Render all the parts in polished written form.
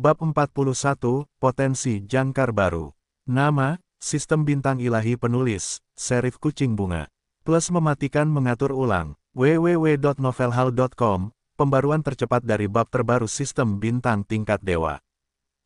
Bab 41, Potensi Jangkar Baru. Nama, Sistem Bintang Ilahi. Penulis, Serif Kucing Bunga. Plus mematikan mengatur ulang, www.novelhal.com, pembaruan tercepat dari bab terbaru Sistem Bintang Tingkat Dewa.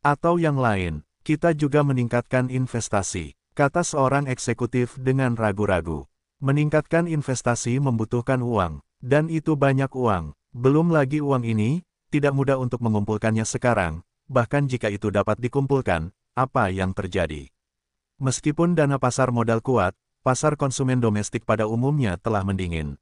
Atau yang lain, kita juga meningkatkan investasi, kata seorang eksekutif dengan ragu-ragu. Meningkatkan investasi membutuhkan uang, dan itu banyak uang. Belum lagi uang ini, tidak mudah untuk mengumpulkannya sekarang, bahkan jika itu dapat dikumpulkan, apa yang terjadi? Meskipun dana pasar modal kuat, pasar konsumen domestik pada umumnya telah mendingin.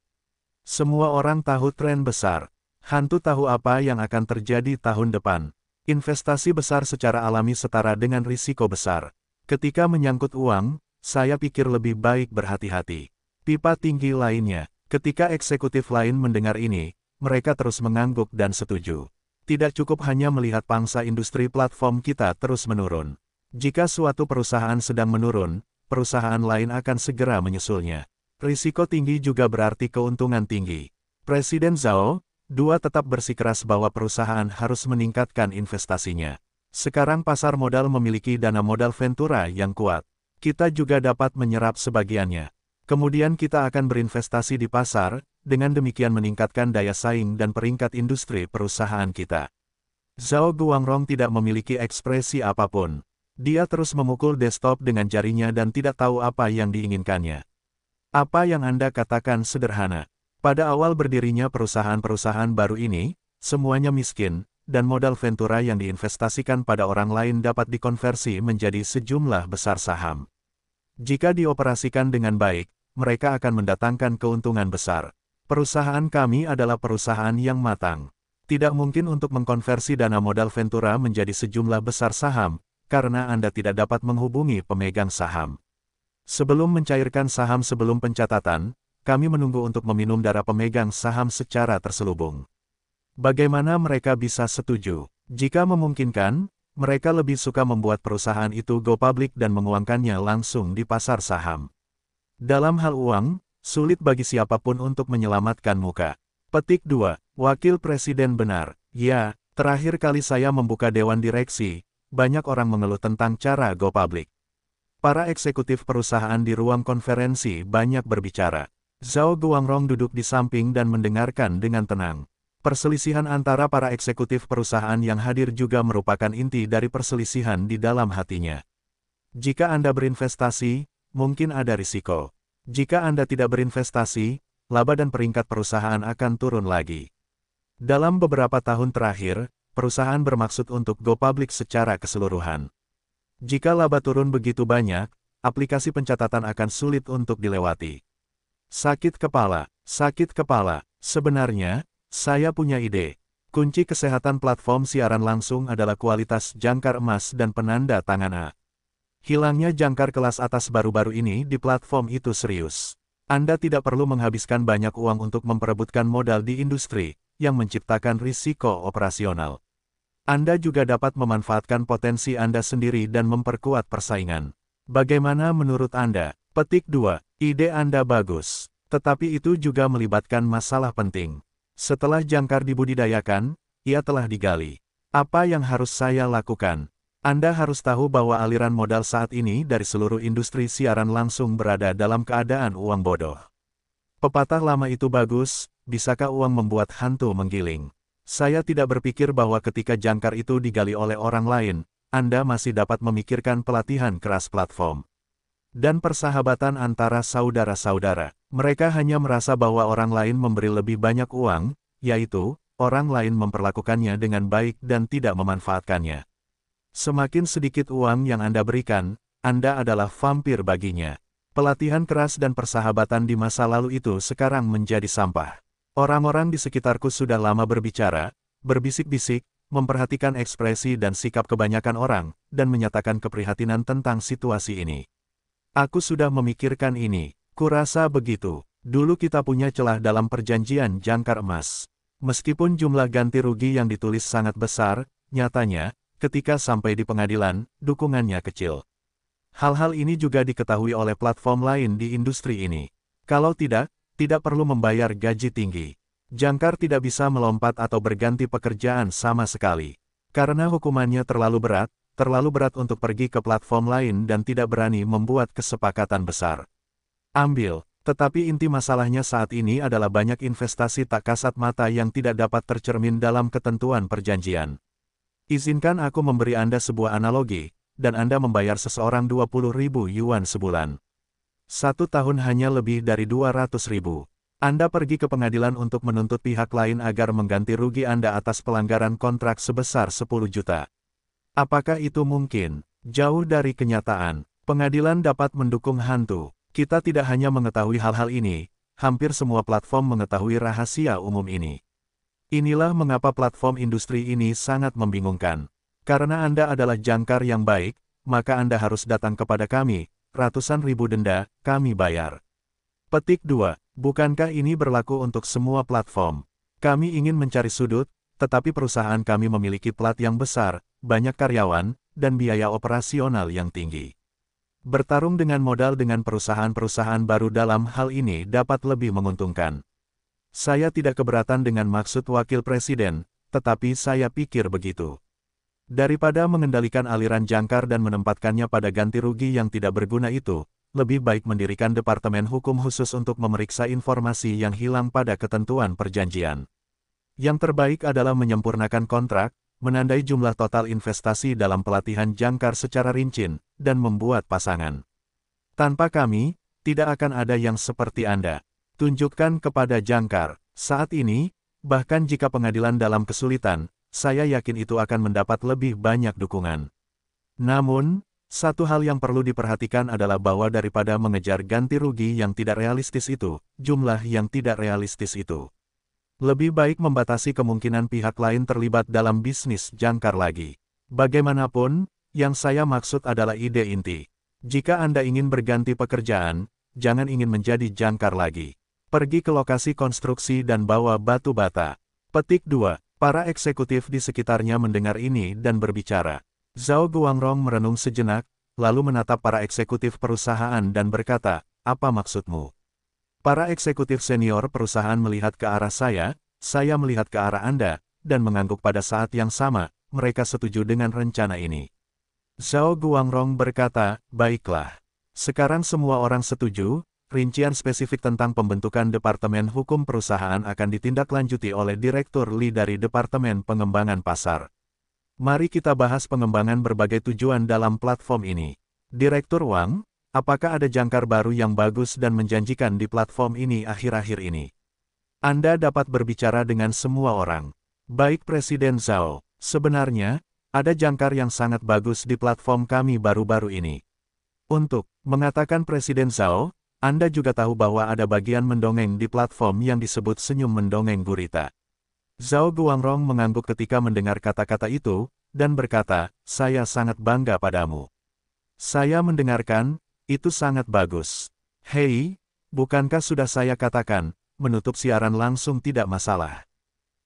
Semua orang tahu tren besar. Hantu tahu apa yang akan terjadi tahun depan. Investasi besar secara alami setara dengan risiko besar. Ketika menyangkut uang, saya pikir lebih baik berhati-hati. Pipa tinggi lainnya, ketika eksekutif lain mendengar ini, mereka terus mengangguk dan setuju. Tidak cukup hanya melihat pangsa industri platform kita terus menurun. Jika suatu perusahaan sedang menurun, perusahaan lain akan segera menyusulnya. Risiko tinggi juga berarti keuntungan tinggi. Presiden Zhao tetap bersikeras bahwa perusahaan harus meningkatkan investasinya. Sekarang pasar modal memiliki dana modal ventura yang kuat. Kita juga dapat menyerap sebagiannya. Kemudian kita akan berinvestasi di pasar, dengan demikian meningkatkan daya saing dan peringkat industri perusahaan kita. Zhao Guangrong tidak memiliki ekspresi apapun. Dia terus memukul desktop dengan jarinya dan tidak tahu apa yang diinginkannya. Apa yang Anda katakan sederhana. Pada awal berdirinya perusahaan-perusahaan baru ini, semuanya miskin, dan modal ventura yang diinvestasikan pada orang lain dapat dikonversi menjadi sejumlah besar saham. Jika dioperasikan dengan baik, mereka akan mendatangkan keuntungan besar. Perusahaan kami adalah perusahaan yang matang. Tidak mungkin untuk mengkonversi dana modal ventura menjadi sejumlah besar saham, karena Anda tidak dapat menghubungi pemegang saham. Sebelum mencairkan saham sebelum pencatatan, kami menunggu untuk meminum darah pemegang saham secara terselubung. Bagaimana mereka bisa setuju? Jika memungkinkan, mereka lebih suka membuat perusahaan itu go public dan menguangkannya langsung di pasar saham. Dalam hal uang, sulit bagi siapapun untuk menyelamatkan muka. Petik 2. Wakil Presiden benar. Ya, terakhir kali saya membuka dewan direksi, banyak orang mengeluh tentang cara go public. Para eksekutif perusahaan di ruang konferensi banyak berbicara. Zhao Guangrong duduk di samping dan mendengarkan dengan tenang. Perselisihan antara para eksekutif perusahaan yang hadir juga merupakan inti dari perselisihan di dalam hatinya. Jika Anda berinvestasi, mungkin ada risiko. Jika Anda tidak berinvestasi, laba dan peringkat perusahaan akan turun lagi. Dalam beberapa tahun terakhir, perusahaan bermaksud untuk go public secara keseluruhan. Jika laba turun begitu banyak, aplikasi pencatatan akan sulit untuk dilewati. Sakit kepala, sebenarnya, saya punya ide. Kunci kesehatan platform siaran langsung adalah kualitas jangkar emas dan penanda tangan A. Hilangnya jangkar kelas atas baru-baru ini di platform itu serius. Anda tidak perlu menghabiskan banyak uang untuk memperebutkan modal di industri, yang menciptakan risiko operasional. Anda juga dapat memanfaatkan potensi Anda sendiri dan memperkuat persaingan. Bagaimana menurut Anda? Petik 2. Ide Anda bagus. Tetapi itu juga melibatkan masalah penting. Setelah jangkar dibudidayakan, ia telah digali. Apa yang harus saya lakukan? Anda harus tahu bahwa aliran modal saat ini dari seluruh industri siaran langsung berada dalam keadaan uang bodoh. Pepatah lama itu bagus, bisakah uang membuat hantu menggiling? Saya tidak berpikir bahwa ketika jangkar itu digali oleh orang lain, Anda masih dapat memikirkan pelatihan keras platform. Dan persahabatan antara saudara-saudara. Mereka hanya merasa bahwa orang lain memberi lebih banyak uang, yaitu, orang lain memperlakukannya dengan baik dan tidak memanfaatkannya. Semakin sedikit uang yang Anda berikan, Anda adalah vampir baginya. Pelatihan keras dan persahabatan di masa lalu itu sekarang menjadi sampah. Orang-orang di sekitarku sudah lama berbicara, berbisik-bisik, memperhatikan ekspresi dan sikap kebanyakan orang, dan menyatakan keprihatinan tentang situasi ini. Aku sudah memikirkan ini. Kurasa begitu. Dulu kita punya celah dalam perjanjian jangkar emas. Meskipun jumlah ganti rugi yang ditulis sangat besar, nyatanya, ketika sampai di pengadilan, dukungannya kecil. Hal-hal ini juga diketahui oleh platform lain di industri ini. Kalau tidak perlu membayar gaji tinggi. Jangkar tidak bisa melompat atau berganti pekerjaan sama sekali. Karena hukumannya terlalu berat untuk pergi ke platform lain dan tidak berani membuat kesepakatan besar. Ambil, tetapi inti masalahnya saat ini adalah banyak investasi tak kasat mata yang tidak dapat tercermin dalam ketentuan perjanjian. Izinkan aku memberi Anda sebuah analogi, dan Anda membayar seseorang 20.000 yuan sebulan. 1 tahun hanya lebih dari 200.000. Anda pergi ke pengadilan untuk menuntut pihak lain agar mengganti rugi Anda atas pelanggaran kontrak sebesar 10 juta. Apakah itu mungkin? Jauh dari kenyataan. Pengadilan dapat mendukung hantu. Kita tidak hanya mengetahui hal-hal ini, hampir semua platform mengetahui rahasia umum ini. Inilah mengapa platform industri ini sangat membingungkan. Karena Anda adalah jangkar yang baik, maka Anda harus datang kepada kami, ratusan ribu denda, kami bayar. Petik 2. Bukankah ini berlaku untuk semua platform? Kami ingin mencari sudut, tetapi perusahaan kami memiliki plat yang besar, banyak karyawan, dan biaya operasional yang tinggi. Bertarung dengan modal dengan perusahaan-perusahaan baru dalam hal ini dapat lebih menguntungkan. Saya tidak keberatan dengan maksud Wakil Presiden, tetapi saya pikir begitu. Daripada mengendalikan aliran jangkar dan menempatkannya pada ganti rugi yang tidak berguna itu, lebih baik mendirikan Departemen Hukum khusus untuk memeriksa informasi yang hilang pada ketentuan perjanjian. Yang terbaik adalah menyempurnakan kontrak, menandai jumlah total investasi dalam pelatihan jangkar secara rinci, dan membuat pasangan. Tanpa kami, tidak akan ada yang seperti Anda. Tunjukkan kepada jangkar. Saat ini, bahkan jika pengadilan dalam kesulitan, saya yakin itu akan mendapat lebih banyak dukungan. Namun, satu hal yang perlu diperhatikan adalah bahwa daripada mengejar ganti rugi yang tidak realistis itu, jumlah yang tidak realistis itu. Lebih baik membatasi kemungkinan pihak lain terlibat dalam bisnis jangkar lagi. Bagaimanapun, yang saya maksud adalah ide inti. Jika Anda ingin berganti pekerjaan, jangan ingin menjadi jangkar lagi. Pergi ke lokasi konstruksi dan bawa batu bata. Petik 2. Para eksekutif di sekitarnya mendengar ini dan berbicara. Zhao Guangrong merenung sejenak, lalu menatap para eksekutif perusahaan dan berkata, "Apa maksudmu?" Para eksekutif senior perusahaan melihat ke arah saya melihat ke arah Anda, dan mengangguk pada saat yang sama, mereka setuju dengan rencana ini. Zhao Guangrong berkata, "Baiklah. Sekarang semua orang setuju, rincian spesifik tentang pembentukan Departemen Hukum Perusahaan akan ditindaklanjuti oleh Direktur Li dari Departemen Pengembangan Pasar. Mari kita bahas pengembangan berbagai tujuan dalam platform ini. Direktur Wang, apakah ada jangkar baru yang bagus dan menjanjikan di platform ini akhir-akhir ini? Anda dapat berbicara dengan semua orang. Baik Presiden Zhao, sebenarnya, ada jangkar yang sangat bagus di platform kami baru-baru ini. Untuk mengatakan Presiden Zhao, Anda juga tahu bahwa ada bagian mendongeng di platform yang disebut senyum mendongeng gurita. Zhao Guangrong mengangguk ketika mendengar kata-kata itu, dan berkata, "Saya sangat bangga padamu. Saya mendengarkan, itu sangat bagus. Hei, bukankah sudah saya katakan, menutup siaran langsung tidak masalah.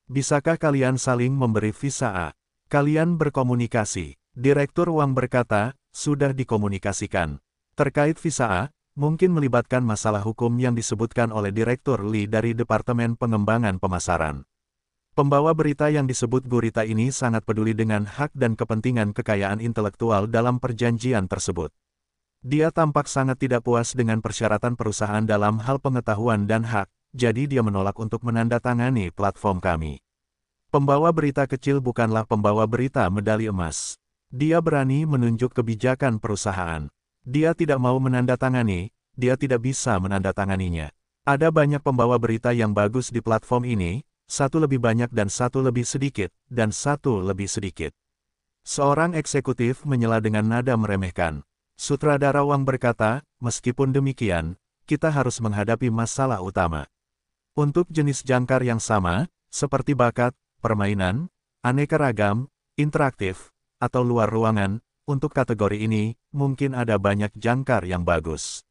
Bisakah kalian saling memberi visa A? Kalian berkomunikasi." Direktur Wang berkata, "Sudah dikomunikasikan. Terkait visa A, mungkin melibatkan masalah hukum yang disebutkan oleh Direktur Li dari Departemen Pengembangan Pemasaran." Pembawa berita yang disebut gurita ini sangat peduli dengan hak dan kepentingan kekayaan intelektual dalam perjanjian tersebut. Dia tampak sangat tidak puas dengan persyaratan perusahaan dalam hal pengetahuan dan hak, jadi dia menolak untuk menandatangani platform kami. Pembawa berita kecil bukanlah pembawa berita medali emas. Dia berani menunjuk kebijakan perusahaan. Dia tidak mau menandatangani, dia tidak bisa menandatanganinya. Ada banyak pembawa berita yang bagus di platform ini, satu lebih banyak dan satu lebih sedikit, dan satu lebih sedikit. Seorang eksekutif menyela dengan nada meremehkan. Sutradara Wang berkata, "Meskipun demikian, kita harus menghadapi masalah utama. Untuk jenis jangkar yang sama, seperti bakat, permainan, aneka ragam, interaktif, atau luar ruangan, untuk kategori ini, mungkin ada banyak jangkar yang bagus.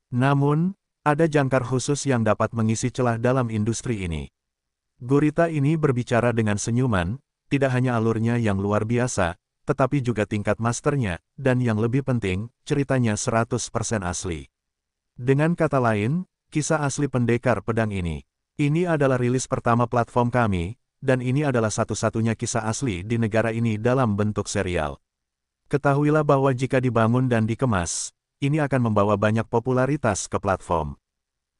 Namun, ada jangkar khusus yang dapat mengisi celah dalam industri ini." Gurita ini berbicara dengan senyuman, tidak hanya alurnya yang luar biasa, tetapi juga tingkat masternya, dan yang lebih penting, ceritanya 100% asli. Dengan kata lain, kisah asli pendekar pedang ini. Ini adalah rilis pertama platform kami, dan ini adalah satu-satunya kisah asli di negara ini dalam bentuk serial. Ketahuilah bahwa jika dibangun dan dikemas, ini akan membawa banyak popularitas ke platform.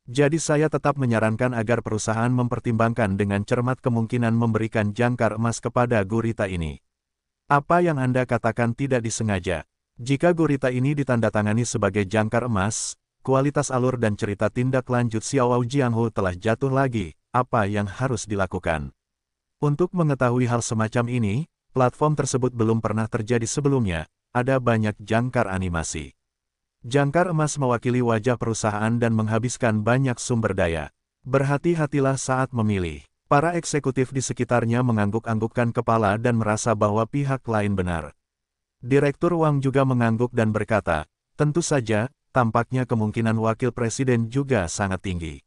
Jadi saya tetap menyarankan agar perusahaan mempertimbangkan dengan cermat kemungkinan memberikan jangkar emas kepada gurita ini. Apa yang Anda katakan tidak disengaja. Jika gurita ini ditandatangani sebagai jangkar emas, kualitas alur dan cerita tindak lanjut Xiao Jianghu telah jatuh lagi. Apa yang harus dilakukan? Untuk mengetahui hal semacam ini, platform tersebut belum pernah terjadi sebelumnya. Ada banyak jangkar animasi. Jangkar emas mewakili wajah perusahaan dan menghabiskan banyak sumber daya. Berhati-hatilah saat memilih. Para eksekutif di sekitarnya mengangguk-anggukkan kepala dan merasa bahwa pihak lain benar. Direktur Wang juga mengangguk dan berkata, tentu saja, tampaknya kemungkinan wakil presiden juga sangat tinggi.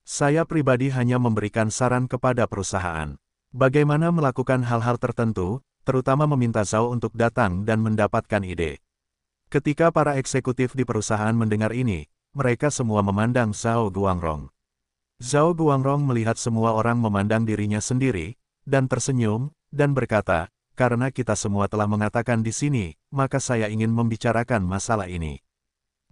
Saya pribadi hanya memberikan saran kepada perusahaan. Bagaimana melakukan hal-hal tertentu, terutama meminta Zhao untuk datang dan mendapatkan ide. Ketika para eksekutif di perusahaan mendengar ini, mereka semua memandang Zhao Guangrong. Zhao Guangrong melihat semua orang memandang dirinya sendiri, dan tersenyum, dan berkata, karena kita semua telah mengatakan di sini, maka saya ingin membicarakan masalah ini.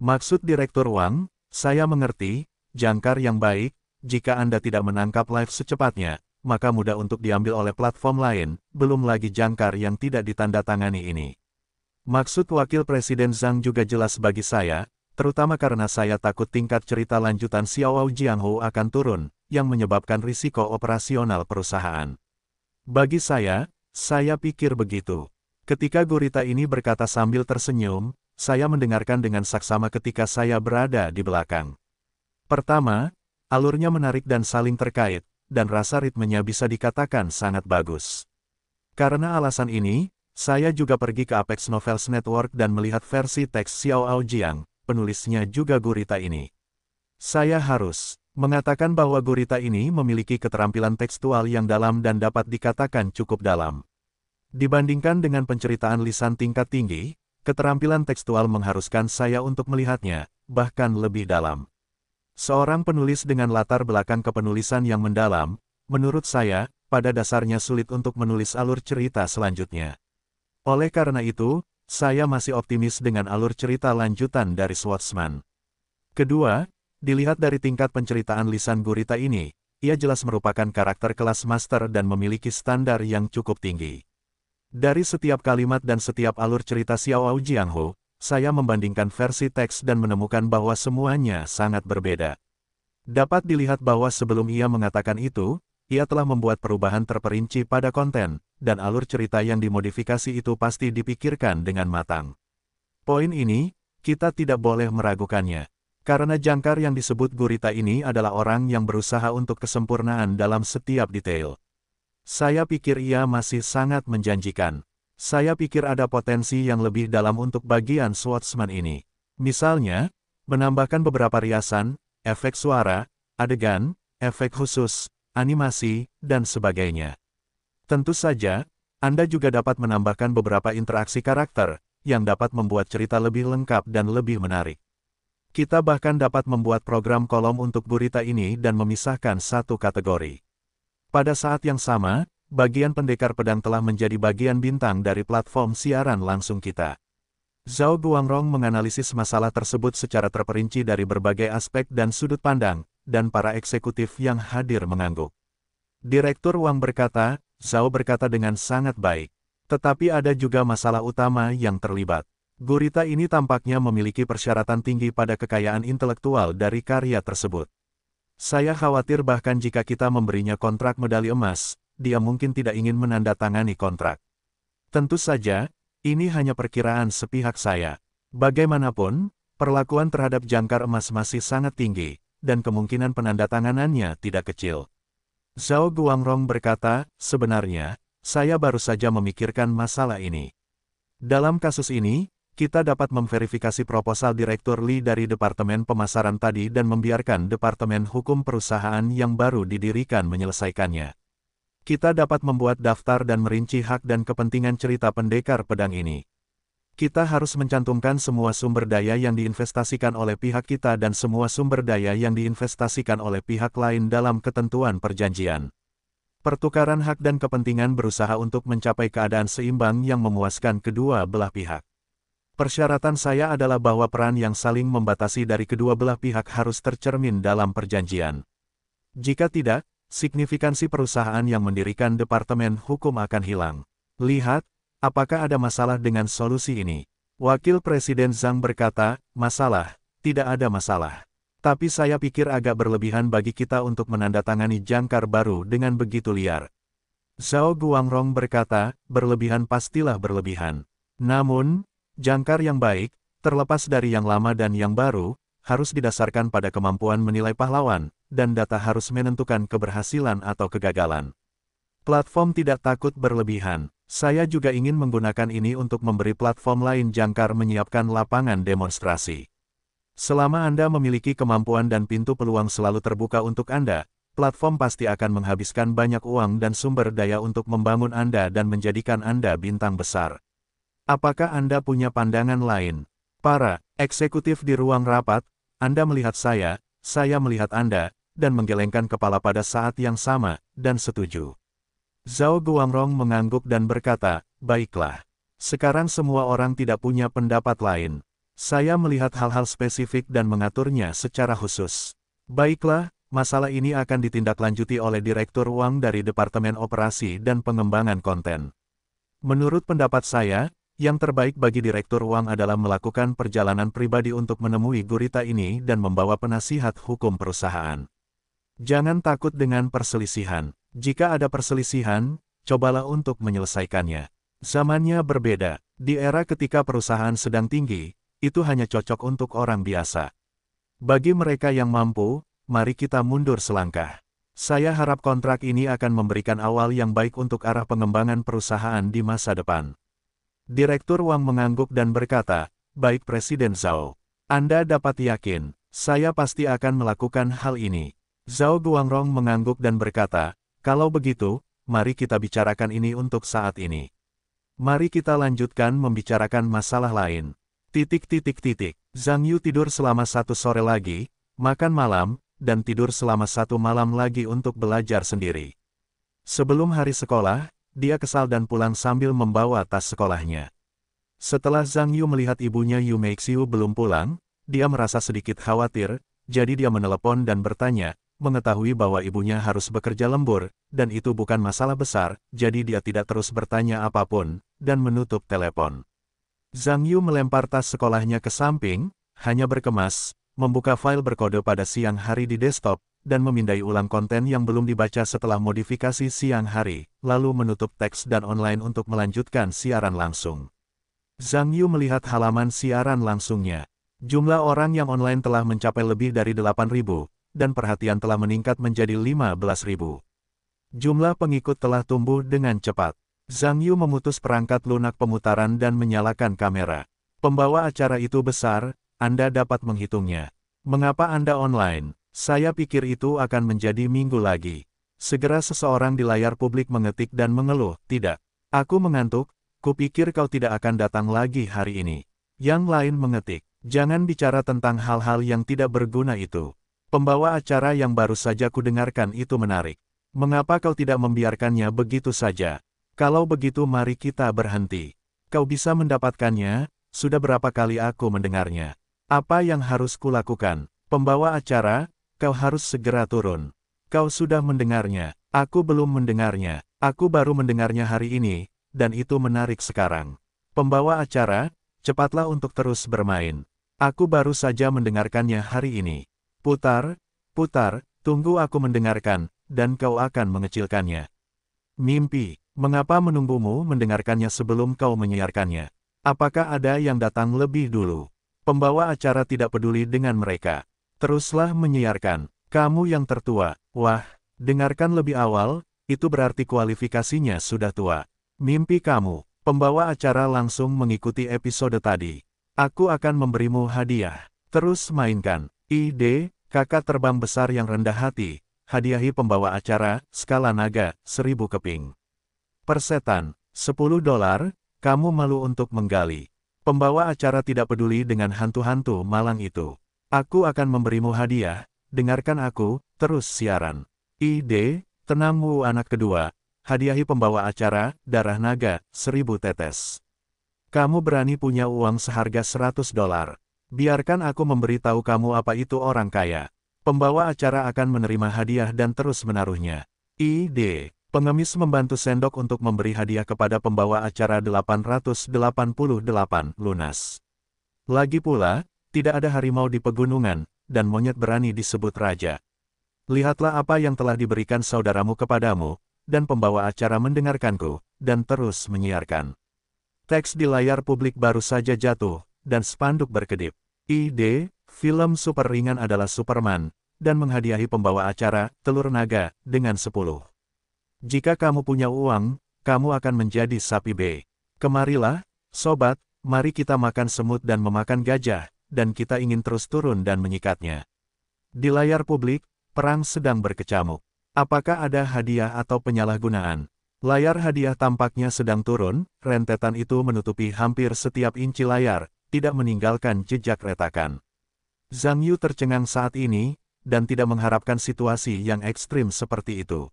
Maksud Direktur Wang, saya mengerti, jangkar yang baik, jika Anda tidak menangkap live secepatnya, maka mudah untuk diambil oleh platform lain, belum lagi jangkar yang tidak ditandatangani ini. Maksud Wakil Presiden Zhang juga jelas bagi saya, terutama karena saya takut tingkat cerita lanjutan Xiao Jianghu akan turun, yang menyebabkan risiko operasional perusahaan. Bagi saya pikir begitu. Ketika gurita ini berkata sambil tersenyum, saya mendengarkan dengan saksama ketika saya berada di belakang. Pertama, alurnya menarik dan saling terkait, dan rasa ritmenya bisa dikatakan sangat bagus. Karena alasan ini, saya juga pergi ke Apex Novels Network dan melihat versi teks Xiao Jiang, penulisnya juga gurita ini. Saya harus mengatakan bahwa gurita ini memiliki keterampilan tekstual yang dalam dan dapat dikatakan cukup dalam. Dibandingkan dengan penceritaan lisan tingkat tinggi, keterampilan tekstual mengharuskan saya untuk melihatnya, bahkan lebih dalam. Seorang penulis dengan latar belakang kepenulisan yang mendalam, menurut saya, pada dasarnya sulit untuk menulis alur cerita selanjutnya. Oleh karena itu, saya masih optimis dengan alur cerita lanjutan dari Swordsman. Kedua, dilihat dari tingkat penceritaan lisan gurita ini, ia jelas merupakan karakter kelas master dan memiliki standar yang cukup tinggi. Dari setiap kalimat dan setiap alur cerita Xiao Jianghu, saya membandingkan versi teks dan menemukan bahwa semuanya sangat berbeda. Dapat dilihat bahwa sebelum ia mengatakan itu, ia telah membuat perubahan terperinci pada konten, dan alur cerita yang dimodifikasi itu pasti dipikirkan dengan matang. Poin ini, kita tidak boleh meragukannya. Karena jangkar yang disebut gurita ini adalah orang yang berusaha untuk kesempurnaan dalam setiap detail. Saya pikir ia masih sangat menjanjikan. Saya pikir ada potensi yang lebih dalam untuk bagian Swordsman ini. Misalnya, menambahkan beberapa riasan, efek suara, adegan, efek khusus, animasi, dan sebagainya. Tentu saja, Anda juga dapat menambahkan beberapa interaksi karakter, yang dapat membuat cerita lebih lengkap dan lebih menarik. Kita bahkan dapat membuat program kolom untuk gurita ini dan memisahkan satu kategori. Pada saat yang sama, bagian pendekar pedang telah menjadi bagian bintang dari platform siaran langsung kita. Zhao Guangrong menganalisis masalah tersebut secara terperinci dari berbagai aspek dan sudut pandang, dan para eksekutif yang hadir mengangguk. Direktur Wang berkata, Zhao berkata dengan sangat baik. Tetapi ada juga masalah utama yang terlibat. Gurita ini tampaknya memiliki persyaratan tinggi pada kekayaan intelektual dari karya tersebut. Saya khawatir bahkan jika kita memberinya kontrak medali emas, dia mungkin tidak ingin menandatangani kontrak. Tentu saja, ini hanya perkiraan sepihak saya. Bagaimanapun, perlakuan terhadap jangkar emas masih sangat tinggi, dan kemungkinan penandatanganannya tidak kecil. Zhao Guangrong berkata, sebenarnya, saya baru saja memikirkan masalah ini. Dalam kasus ini, kita dapat memverifikasi proposal Direktur Li dari Departemen Pemasaran tadi dan membiarkan Departemen Hukum Perusahaan yang baru didirikan menyelesaikannya. Kita dapat membuat daftar dan merinci hak dan kepentingan cerita pendekar pedang ini. Kita harus mencantumkan semua sumber daya yang diinvestasikan oleh pihak kita dan semua sumber daya yang diinvestasikan oleh pihak lain dalam ketentuan perjanjian. Pertukaran hak dan kepentingan berusaha untuk mencapai keadaan seimbang yang memuaskan kedua belah pihak. Persyaratan saya adalah bahwa peran yang saling membatasi dari kedua belah pihak harus tercermin dalam perjanjian. Jika tidak, signifikansi perusahaan yang mendirikan Departemen Hukum akan hilang. Lihat, apakah ada masalah dengan solusi ini? Wakil Presiden Zhang berkata, masalah, tidak ada masalah. Tapi saya pikir agak berlebihan bagi kita untuk menandatangani jangkar baru dengan begitu liar. Zhao Guangrong berkata, berlebihan pastilah berlebihan. Namun, jangkar yang baik, terlepas dari yang lama dan yang baru, harus didasarkan pada kemampuan menilai pahlawan, dan data harus menentukan keberhasilan atau kegagalan. Platform tidak takut berlebihan. Saya juga ingin menggunakan ini untuk memberi platform lain jangkar menyiapkan lapangan demonstrasi. Selama Anda memiliki kemampuan dan pintu peluang selalu terbuka untuk Anda, platform pasti akan menghabiskan banyak uang dan sumber daya untuk membangun Anda dan menjadikan Anda bintang besar. Apakah Anda punya pandangan lain? Para eksekutif di ruang rapat, Anda melihat saya melihat Anda, dan menggelengkan kepala pada saat yang sama, dan setuju. Zhao Guangrong mengangguk dan berkata, baiklah. Sekarang semua orang tidak punya pendapat lain. Saya melihat hal-hal spesifik dan mengaturnya secara khusus. Baiklah, masalah ini akan ditindaklanjuti oleh Direktur Uang dari Departemen Operasi dan Pengembangan Konten. Menurut pendapat saya, yang terbaik bagi Direktur Uang adalah melakukan perjalanan pribadi untuk menemui gurita ini dan membawa penasihat hukum perusahaan. Jangan takut dengan perselisihan. Jika ada perselisihan, cobalah untuk menyelesaikannya. Zamannya berbeda. Di era ketika perusahaan sedang tinggi, itu hanya cocok untuk orang biasa. Bagi mereka yang mampu, mari kita mundur selangkah. Saya harap kontrak ini akan memberikan awal yang baik untuk arah pengembangan perusahaan di masa depan. Direktur Wang mengangguk dan berkata, baik Presiden Zhao. Anda dapat yakin, saya pasti akan melakukan hal ini. Zhao Guangrong mengangguk dan berkata, kalau begitu, mari kita bicarakan ini untuk saat ini. Mari kita lanjutkan membicarakan masalah lain. Zhang Yu tidur selama 1 sore lagi, makan malam, dan tidur selama 1 malam lagi untuk belajar sendiri. Sebelum hari sekolah, dia kesal dan pulang sambil membawa tas sekolahnya. Setelah Zhang Yu melihat ibunya Yu Meixiu belum pulang, dia merasa sedikit khawatir, jadi dia menelepon dan bertanya, mengetahui bahwa ibunya harus bekerja lembur, dan itu bukan masalah besar, jadi dia tidak terus bertanya apapun, dan menutup telepon. Zhang Yu melempar tas sekolahnya ke samping, hanya berkemas, membuka file berkode pada siang hari di desktop, dan memindai ulang konten yang belum dibaca setelah modifikasi siang hari, lalu menutup teks dan online untuk melanjutkan siaran langsung. Zhang Yu melihat halaman siaran langsungnya. Jumlah orang yang online telah mencapai lebih dari 8.000, dan perhatian telah meningkat menjadi 15.000. Jumlah pengikut telah tumbuh dengan cepat. Zhang Yu memutus perangkat lunak pemutaran dan menyalakan kamera. Pembawa acara itu besar, Anda dapat menghitungnya. Mengapa Anda online? Saya pikir itu akan menjadi minggu lagi. Segera seseorang di layar publik mengetik dan mengeluh, tidak. Aku mengantuk, kupikir kau tidak akan datang lagi hari ini. Yang lain mengetik, jangan bicara tentang hal-hal yang tidak berguna itu. Pembawa acara yang baru saja kudengarkan itu menarik. Mengapa kau tidak membiarkannya begitu saja? Kalau begitu mari kita berhenti. Kau bisa mendapatkannya, sudah berapa kali aku mendengarnya. Apa yang harus kulakukan? Pembawa acara, kau harus segera turun. Kau sudah mendengarnya, aku belum mendengarnya, aku baru mendengarnya hari ini, dan itu menarik sekarang. Pembawa acara, cepatlah untuk terus bermain. Aku baru saja mendengarkannya hari ini. Putar, putar, tunggu aku mendengarkan, dan kau akan mengecilkannya. Mimpi. Mengapa menunggumu mendengarkannya sebelum kau menyiarkannya? Apakah ada yang datang lebih dulu? Pembawa acara tidak peduli dengan mereka. Teruslah menyiarkan. Kamu yang tertua. Wah, dengarkan lebih awal, itu berarti kualifikasinya sudah tua. Mimpi kamu. Pembawa acara langsung mengikuti episode tadi. Aku akan memberimu hadiah. Terus mainkan. Ide, kakak terbang besar yang rendah hati. Hadiahi pembawa acara, skala naga, 1000 keping. Persetan, $10, kamu malu untuk menggali. Pembawa acara tidak peduli dengan hantu-hantu malang itu. Aku akan memberimu hadiah, dengarkan aku, terus siaran. Ide, Tenang Wu anak kedua, hadiahi pembawa acara, darah naga, 1000 tetes. Kamu berani punya uang seharga $100. Biarkan aku memberitahu kamu apa itu orang kaya. Pembawa acara akan menerima hadiah dan terus menaruhnya. Ide, pengemis membantu sendok untuk memberi hadiah kepada pembawa acara 888 lunas. Lagi pula, tidak ada harimau di pegunungan, dan monyet berani disebut raja. Lihatlah apa yang telah diberikan saudaramu kepadamu, dan pembawa acara mendengarkanku, dan terus menyiarkan. Teks di layar publik baru saja jatuh, dan spanduk berkedip. Ide, film super ringan adalah Superman, dan menghadiahi pembawa acara, telur naga, dengan 10. Jika kamu punya uang, kamu akan menjadi sapi B. Kemarilah, sobat, mari kita makan semut dan memakan gajah, dan kita ingin terus turun dan menyikatnya. Di layar publik, perang sedang berkecamuk. Apakah ada hadiah atau penyalahgunaan? Layar hadiah tampaknya sedang turun, rentetan itu menutupi hampir setiap inci layar, tidak meninggalkan jejak retakan. Zhang Yu tercengang saat ini, dan tidak mengharapkan situasi yang ekstrim seperti itu.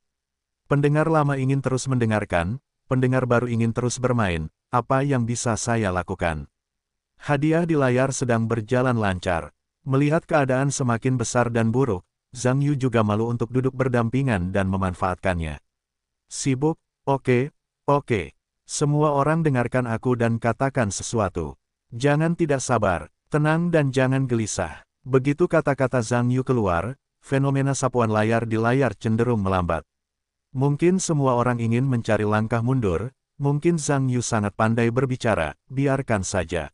Pendengar lama ingin terus mendengarkan, pendengar baru ingin terus bermain, apa yang bisa saya lakukan? Hadiah di layar sedang berjalan lancar. Melihat keadaan semakin besar dan buruk, Zhang Yu juga malu untuk duduk berdampingan dan memanfaatkannya. Sibuk? Oke. Semua orang dengarkan aku dan katakan sesuatu. Jangan tidak sabar, tenang dan jangan gelisah. Begitu kata-kata Zhang Yu keluar, fenomena sapuan layar di layar cenderung melambat. Mungkin semua orang ingin mencari langkah mundur, mungkin Zhang Yu sangat pandai berbicara, biarkan saja.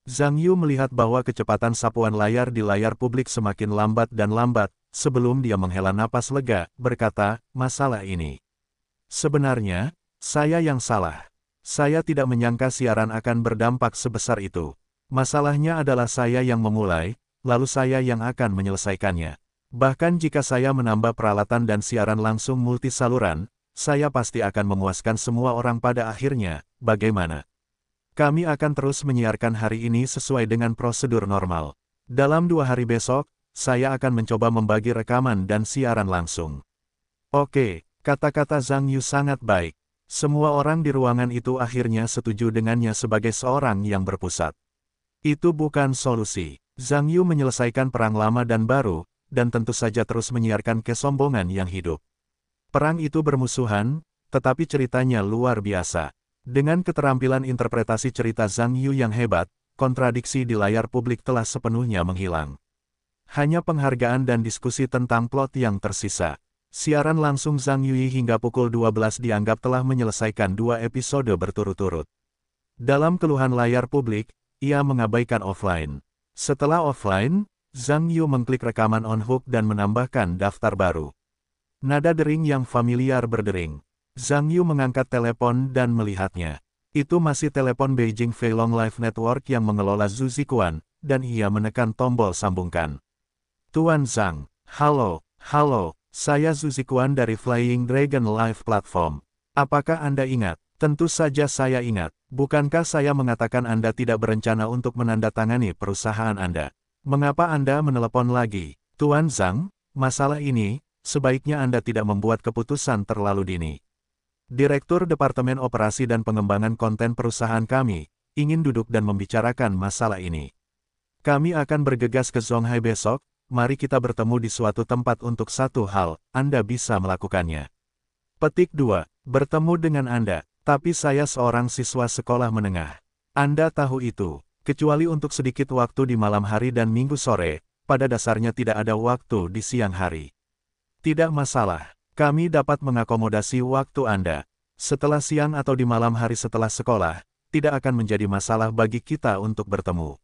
Zhang Yu melihat bahwa kecepatan sapuan layar di layar publik semakin lambat dan lambat, sebelum dia menghela napas lega, berkata, masalah ini. Sebenarnya, saya yang salah. Saya tidak menyangka siaran akan berdampak sebesar itu. Masalahnya adalah saya yang memulai, lalu saya yang akan menyelesaikannya. Bahkan jika saya menambah peralatan dan siaran langsung multisaluran, saya pasti akan memuaskan semua orang pada akhirnya, bagaimana? Kami akan terus menyiarkan hari ini sesuai dengan prosedur normal. Dalam 2 hari besok, saya akan mencoba membagi rekaman dan siaran langsung. Oke, kata-kata Zhang Yu sangat baik. Semua orang di ruangan itu akhirnya setuju dengannya sebagai seorang yang berpusat. Itu bukan solusi. Zhang Yu menyelesaikan perang lama dan baru, dan tentu saja terus menyiarkan kesombongan yang hidup. Perang itu bermusuhan, tetapi ceritanya luar biasa. Dengan keterampilan interpretasi cerita Zhang Yu yang hebat, kontradiksi di layar publik telah sepenuhnya menghilang. Hanya penghargaan dan diskusi tentang plot yang tersisa. Siaran langsung Zhang Yu hingga pukul 12 dianggap telah menyelesaikan 2 episode berturut-turut. Dalam keluhan layar publik, ia mengabaikan offline. Setelah offline, Zhang Yu mengklik rekaman on hook dan menambahkan daftar baru. Nada dering yang familiar berdering. Zhang Yu mengangkat telepon dan melihatnya. Itu masih telepon Beijing Feilong Live Network yang mengelola Zhu Zikuan, dan ia menekan tombol sambungkan. Tuan Zhang, halo, saya Zhu Zikuan dari Flying Dragon Live Platform. Apakah Anda ingat? Tentu saja saya ingat. Bukankah saya mengatakan Anda tidak berencana untuk menandatangani perusahaan Anda? Mengapa Anda menelepon lagi? Tuan Zhang, masalah ini, sebaiknya Anda tidak membuat keputusan terlalu dini. Direktur Departemen Operasi dan Pengembangan Konten perusahaan kami, ingin duduk dan membicarakan masalah ini. Kami akan bergegas ke Zhonghai besok, mari kita bertemu di suatu tempat untuk satu hal, Anda bisa melakukannya. Petik 2. Bertemu dengan Anda, tapi saya seorang siswa sekolah menengah. Anda tahu itu, kecuali untuk sedikit waktu di malam hari dan minggu sore, pada dasarnya tidak ada waktu di siang hari. Tidak masalah, kami dapat mengakomodasi waktu Anda. Setelah siang atau di malam hari setelah sekolah, tidak akan menjadi masalah bagi kita untuk bertemu.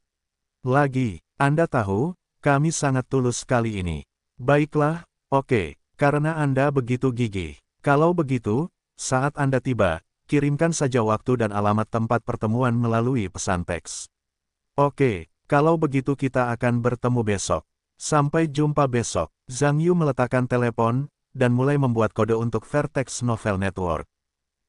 Lagi, Anda tahu, kami sangat tulus kali ini. Baiklah, oke, karena Anda begitu gigih. Kalau begitu, saat Anda tiba, kirimkan saja waktu dan alamat tempat pertemuan melalui pesan teks. Oke, kalau begitu kita akan bertemu besok. Sampai jumpa besok. Zhang Yu meletakkan telepon, dan mulai membuat kode untuk Vertex Novel Network.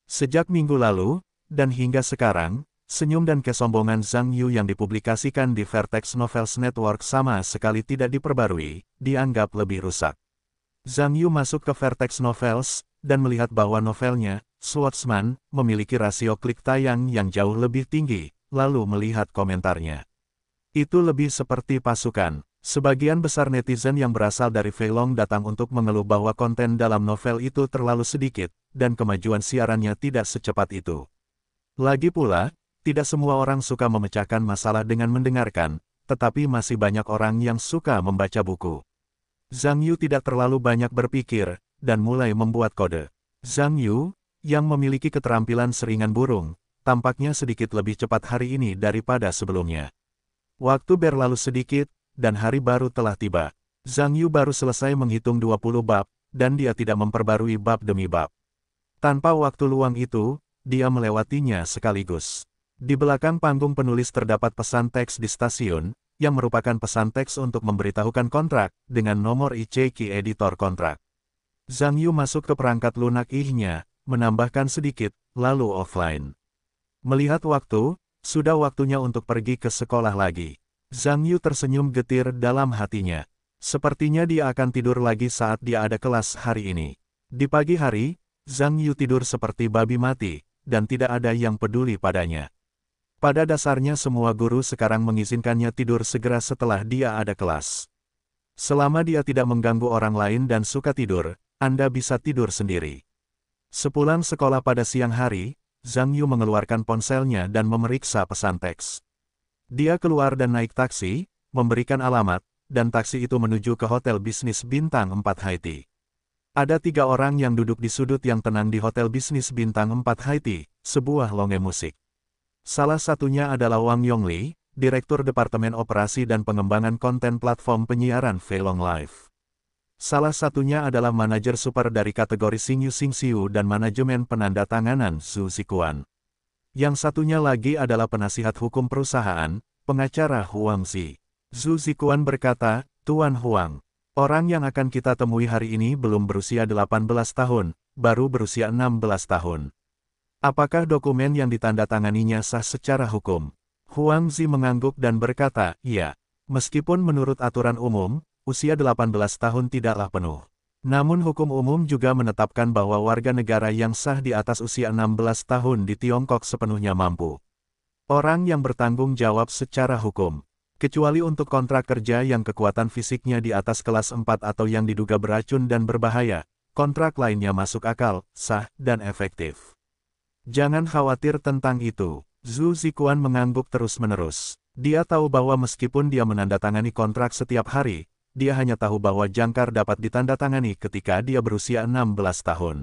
Sejak minggu lalu, dan hingga sekarang, senyum dan kesombongan Zhang Yu yang dipublikasikan di Vertex Novels Network sama sekali tidak diperbarui, dianggap lebih rusak. Zhang Yu masuk ke Vertex Novels, dan melihat bahwa novelnya, Swordsman, memiliki rasio klik tayang yang jauh lebih tinggi, lalu melihat komentarnya. Itu lebih seperti pasukan. Sebagian besar netizen yang berasal dari Feilong datang untuk mengeluh bahwa konten dalam novel itu terlalu sedikit, dan kemajuan siarannya tidak secepat itu. Lagi pula, tidak semua orang suka memecahkan masalah dengan mendengarkan, tetapi masih banyak orang yang suka membaca buku. Zhang Yu tidak terlalu banyak berpikir, dan mulai membuat kode. Zhang Yu, yang memiliki keterampilan seringan burung, tampaknya sedikit lebih cepat hari ini daripada sebelumnya. Waktu berlalu sedikit, dan hari baru telah tiba. Zhang Yu baru selesai menghitung 20 bab, dan dia tidak memperbarui bab demi bab. Tanpa waktu luang itu, dia melewatinya sekaligus. Di belakang panggung penulis terdapat pesan teks di stasiun, yang merupakan pesan teks untuk memberitahukan kontrak, dengan nomor ICQ editor kontrak. Zhang Yu masuk ke perangkat lunak nya, menambahkan sedikit, lalu offline. Melihat waktu, sudah waktunya untuk pergi ke sekolah lagi. Zhang Yu tersenyum getir dalam hatinya. Sepertinya dia akan tidur lagi saat dia ada kelas hari ini. Di pagi hari, Zhang Yu tidur seperti babi mati, dan tidak ada yang peduli padanya. Pada dasarnya semua guru sekarang mengizinkannya tidur segera setelah dia ada kelas. Selama dia tidak mengganggu orang lain dan suka tidur, Anda bisa tidur sendiri. Sepulang sekolah pada siang hari, Zhang Yu mengeluarkan ponselnya dan memeriksa pesan teks. Dia keluar dan naik taksi, memberikan alamat, dan taksi itu menuju ke hotel bisnis bintang 4 Haiti. Ada 3 orang yang duduk di sudut yang tenang di hotel bisnis bintang 4 Haiti, sebuah longe musik. Salah satunya adalah Wang Yongli, Direktur Departemen Operasi dan Pengembangan Konten Platform Penyiaran Feilong Live. Salah satunya adalah manajer super dari kategori Xingyu Xingxiu dan manajemen penandatanganan Zhu Zikuan. Yang satunya lagi adalah penasihat hukum perusahaan, pengacara Huang Zi. Zhu Zikuan berkata, Tuan Huang, orang yang akan kita temui hari ini belum berusia 18 tahun, baru berusia 16 tahun. Apakah dokumen yang ditandatanganinya sah secara hukum? Huang Zi mengangguk dan berkata, iya. Meskipun menurut aturan umum, usia 18 tahun tidaklah penuh. Namun hukum umum juga menetapkan bahwa warga negara yang sah di atas usia 16 tahun di Tiongkok sepenuhnya mampu. Orang yang bertanggung jawab secara hukum. Kecuali untuk kontrak kerja yang kekuatan fisiknya di atas kelas 4 atau yang diduga beracun dan berbahaya, kontrak lainnya masuk akal, sah, dan efektif. Jangan khawatir tentang itu. Zhu Zikuan mengangguk terus-menerus. Dia tahu bahwa meskipun dia menandatangani kontrak setiap hari, dia hanya tahu bahwa jangkar dapat ditandatangani ketika dia berusia 16 tahun.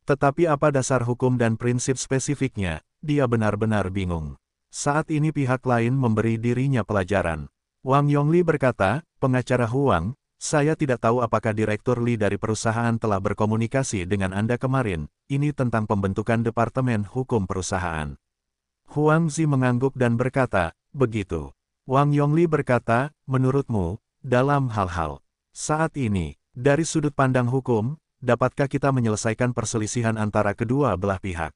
Tetapi apa dasar hukum dan prinsip spesifiknya, dia benar-benar bingung. Saat ini pihak lain memberi dirinya pelajaran. Wang Yongli berkata, pengacara Huang, saya tidak tahu apakah Direktur Li dari perusahaan telah berkomunikasi dengan Anda kemarin, ini tentang pembentukan Departemen Hukum Perusahaan. Huang Zi mengangguk dan berkata, begitu. Wang Yongli berkata, menurutmu, dalam hal-hal saat ini, dari sudut pandang hukum, dapatkah kita menyelesaikan perselisihan antara kedua belah pihak?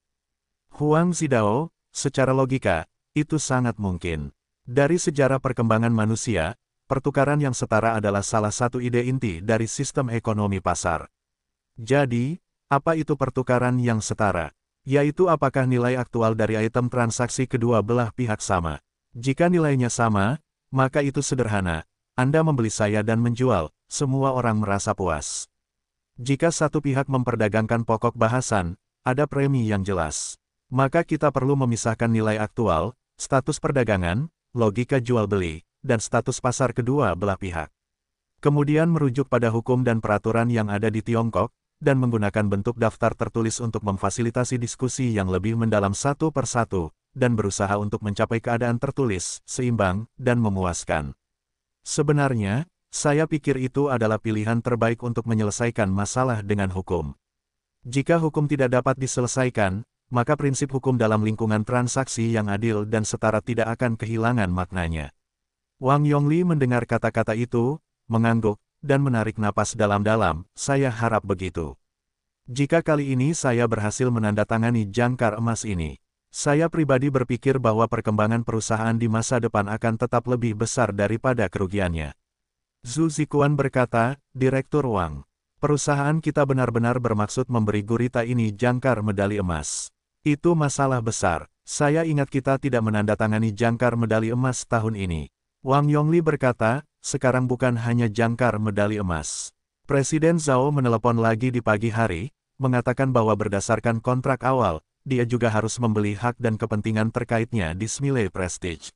Huang Zidao, secara logika, itu sangat mungkin. Dari sejarah perkembangan manusia, pertukaran yang setara adalah salah satu ide inti dari sistem ekonomi pasar. Jadi, apa itu pertukaran yang setara? Yaitu apakah nilai aktual dari item transaksi kedua belah pihak sama. Jika nilainya sama, maka itu sederhana. Anda membeli saya dan menjual, semua orang merasa puas. Jika satu pihak memperdagangkan pokok bahasan, ada premi yang jelas. Maka kita perlu memisahkan nilai aktual, status perdagangan, logika jual-beli, dan status pasar kedua belah pihak. Kemudian merujuk pada hukum dan peraturan yang ada di Tiongkok, dan menggunakan bentuk daftar tertulis untuk memfasilitasi diskusi yang lebih mendalam satu persatu, dan berusaha untuk mencapai keadaan tertulis, seimbang, dan memuaskan. Sebenarnya, saya pikir itu adalah pilihan terbaik untuk menyelesaikan masalah dengan hukum. Jika hukum tidak dapat diselesaikan, maka prinsip hukum dalam lingkungan transaksi yang adil dan setara tidak akan kehilangan maknanya. Wang Yongli mendengar kata-kata itu, mengangguk, dan menarik napas dalam-dalam, saya harap begitu. Jika kali ini saya berhasil menandatangani jangkar emas ini, saya pribadi berpikir bahwa perkembangan perusahaan di masa depan akan tetap lebih besar daripada kerugiannya. Zhu Zikuan berkata, Direktur Wang, Perusahaan kita benar-benar bermaksud memberi gurita ini jangkar medali emas. Itu masalah besar. Saya ingat kita tidak menandatangani jangkar medali emas tahun ini. Wang Yongli berkata, sekarang bukan hanya jangkar medali emas. Presiden Zhao menelepon lagi di pagi hari, mengatakan bahwa berdasarkan kontrak awal, dia juga harus membeli hak dan kepentingan terkaitnya di Smile Prestige.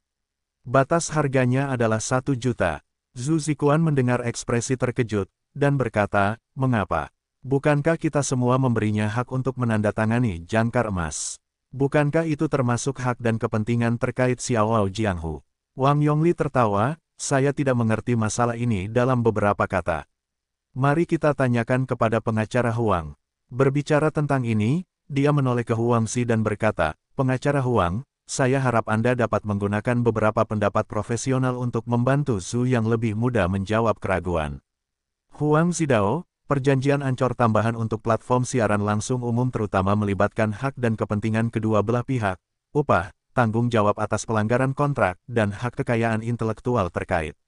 Batas harganya adalah 1 juta. Zhu Zikuan mendengar ekspresi terkejut, dan berkata, mengapa? Bukankah kita semua memberinya hak untuk menandatangani jangkar emas? Bukankah itu termasuk hak dan kepentingan terkait Xiao Jianghu? Wang Yongli tertawa, saya tidak mengerti masalah ini dalam beberapa kata. Mari kita tanyakan kepada pengacara Huang. Berbicara tentang ini, dia menoleh ke Huang Xi dan berkata, pengacara Huang, saya harap Anda dapat menggunakan beberapa pendapat profesional untuk membantu Zhu yang lebih mudah menjawab keraguan. Huang Zidao, perjanjian ancor tambahan untuk platform siaran langsung umum terutama melibatkan hak dan kepentingan kedua belah pihak, upah, tanggung jawab atas pelanggaran kontrak, dan hak kekayaan intelektual terkait.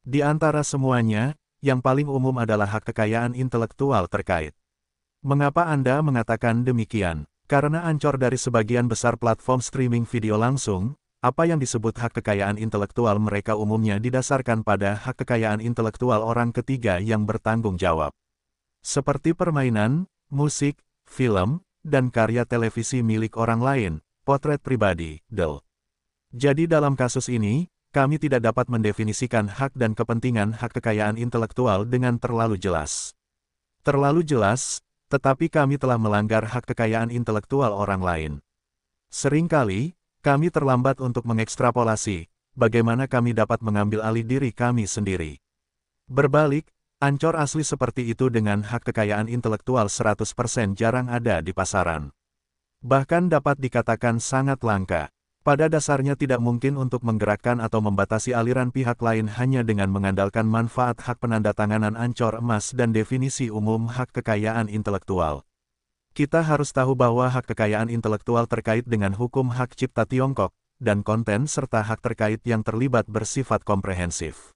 Di antara semuanya, yang paling umum adalah hak kekayaan intelektual terkait. Mengapa Anda mengatakan demikian? Karena ancor dari sebagian besar platform streaming video langsung, apa yang disebut hak kekayaan intelektual mereka umumnya didasarkan pada hak kekayaan intelektual orang ketiga yang bertanggung jawab. Seperti permainan, musik, film, dan karya televisi milik orang lain, potret pribadi, del. Jadi dalam kasus ini, kami tidak dapat mendefinisikan hak dan kepentingan hak kekayaan intelektual dengan terlalu jelas. Terlalu jelas, tetapi kami telah melanggar hak kekayaan intelektual orang lain. Seringkali, kami terlambat untuk mengekstrapolasi, bagaimana kami dapat mengambil alih diri kami sendiri. Berbalik, ancor asli seperti itu dengan hak kekayaan intelektual 100% jarang ada di pasaran. Bahkan dapat dikatakan sangat langka. Pada dasarnya tidak mungkin untuk menggerakkan atau membatasi aliran pihak lain hanya dengan mengandalkan manfaat hak penandatanganan ancor emas dan definisi umum hak kekayaan intelektual. Kita harus tahu bahwa hak kekayaan intelektual terkait dengan hukum hak cipta Tiongkok, dan konten serta hak terkait yang terlibat bersifat komprehensif.